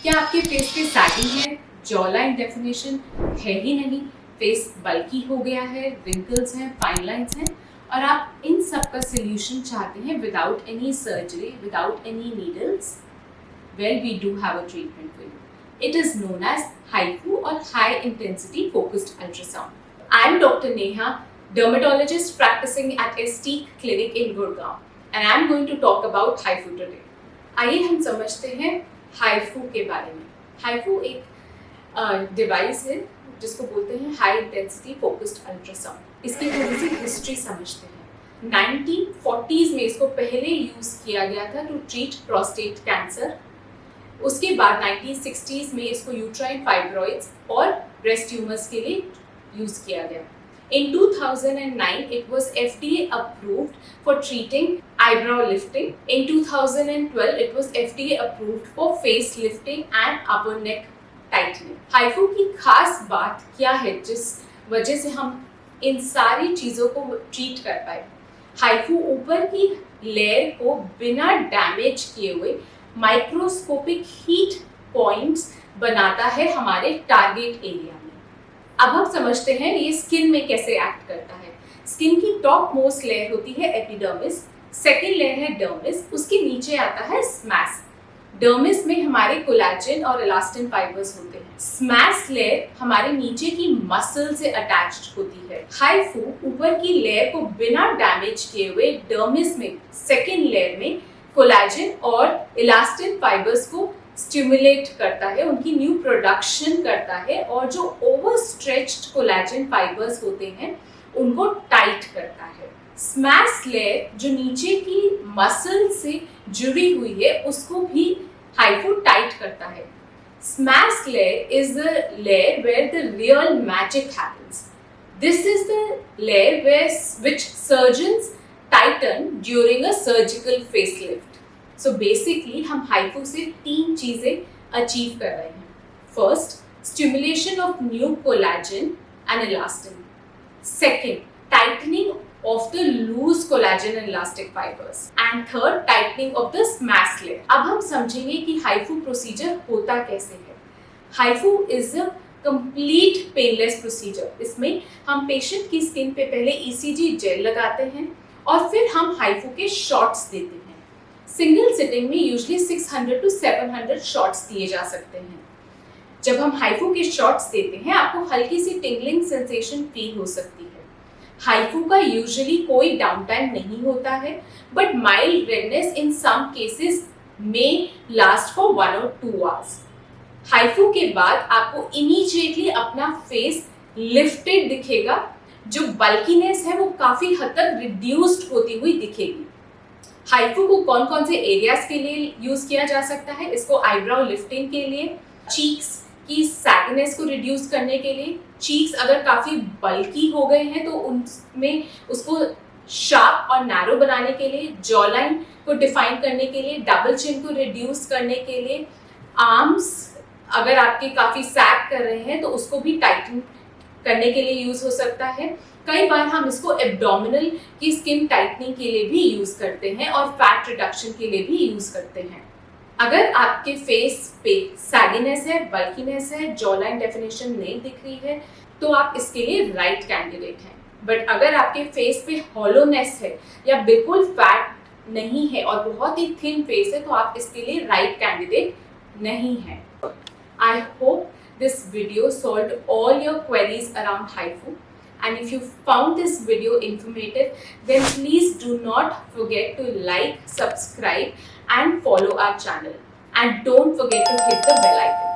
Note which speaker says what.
Speaker 1: क्या आपके फेस पे सैगिंग है, जॉ लाइन डेफिनेशन है ही नहीं, फेस बल्की हो गया है, रिंकल्स हैं, फाइन लाइंस हैं और आप इन सब का सोल्यूशन चाहते हैं without any surgery, without any needles? Well, we do have a treatment for you. It is known as HIFU or High Intensity Focused Ultrasound. I am Dr. Neha, dermatologist practicing at Esteek Clinic in Gurgaon, and I am going to talk about HIFU today. आइए हम समझते हैं HIFU के बारे में. HIFU एक device है जिसको बोलते हैं हाई इंटेंसिटी फोकस्ड अल्ट्रासाउंड. इसकी थोड़ी सी हिस्ट्री समझते हैं. 1940s में इसको पहले यूज किया गया था टू ट्रीट प्रोस्टेट कैंसर. उसके बाद 1960s में इसको यूट्राइन फाइब्रॉइड्स और ब्रेस्ट ट्यूमर्स के लिए यूज किया गया. In 2009, it was FDA approved for treating eyebrow lifting. In 2012, it was FDA approved for face lifting and upper neck tightening. HIFU की खास बात क्या है जिस वजह से हम इन सारी चीज़ों को ट्रीट कर पाए? HIFU ऊपर की लेयर को बिना डैमेज किए हुए माइक्रोस्कोपिक हीट पॉइंट्स बनाता है हमारे टारगेट एरिया में. अब हम समझते हैं ये स्किन में कैसे एक्ट करता है. स्किन की टॉप मोस्ट लेयर होती है एपिडर्मिस, सेकेंड लेयर है डर्मिस, उसके नीचे आता है स्मैश. डर्मिस में हमारे कोलेजन और इलास्टिन फाइबर्स होते हैं. स्मैश लेयर हमारे नीचे की मसल से अटैच्ड होती है. HIFU ऊपर की लेयर को बिना डैमेज किए हुए डर्मिस में सेकेंड लेयर में कोलेजन और इलास्टिन फाइबर्स को स्टिमुलेट करता है, उनकी न्यू प्रोडक्शन करता है और जो ओवर स्ट्रेच्ड कोलेजन फाइबर्स होते हैं उनको टाइट करता है. स्मैश लेयर जो नीचे की मसल से जुड़ी हुई है उसको भी HIFU टाइट करता है. SMAS layer is the layer where the real magic happens. This is the layer which surgeons tighten during a surgical facelift. So basically हम HIFU से 3 चीज़ें अचीव कर रहे हैं. First, stimulation of new collagen and elastin. Second, tightening of the loose collagen and elastic fibres. And third, tightening of the SMAS layer. अब हम समझेंगे कि HIFU प्रोसीजर होता कैसे है. HIFU is a complete painless procedure. इसमें हम patient की स्किन पे पहले ECG जेल लगाते हैं और फिर हम HIFU के शॉट्स देते हैं. सिंगल सिटिंग में यूजली 600 to 700 शॉट्स दिए जा सकते हैं. जब हम HIFU के शॉट्स देते हैं आपको हल्की सी टिंगलिंग सेंसेशन फील हो सकती है. HIFU का यूजुअली कोई डाउन टाइम नहीं होता है, but mild redness in some cases में last for 1 or 2 hours. HIFU के बाद आपको इमीडिएटली अपना फेस लिफ्टेड दिखेगा. जो बल्कीनेस है वो काफी हद तक रिड्यूस्ड होती हुई दिखेगी. HIFU को कौन कौन से एरियाज के लिए यूज किया जा सकता है? इसको आईब्राउ लिफ्टिंग के लिए, चीक्स की सैगनेस को रिड्यूस करने के लिए. चीक्स अगर काफ़ी बल्की हो गए हैं तो उनमें उसको शार्प और नैरो बनाने के लिए, जॉ लाइन को डिफाइन करने के लिए, डबल चिन को रिड्यूस करने के लिए. आर्म्स अगर आपके काफ़ी सैग कर रहे हैं तो उसको भी टाइटन करने के लिए यूज हो सकता है. कई बार हम इसको एब्डोमिनल की स्किन टाइटनिंग के लिए भी यूज करते हैं और फैट रिडक्शन के लिए भी यूज करते हैं. अगर आपके फेस पे सैगिनेस है, बल्कीनेस है, जॉ लाइन डेफिनेशन नहीं दिख रही है तो आप इसके लिए राइट कैंडिडेट हैं. बट अगर आपके फेस पे हॉलोनेस है या बिल्कुल फैट नहीं है और बहुत ही थिन फेस है तो आप इसके लिए राइट कैंडिडेट नहीं हैं. I hope this video solved all your queries around HIFU, and if you found this video informative then please do not forget to like, subscribe and follow our channel, and don't forget to hit the bell icon.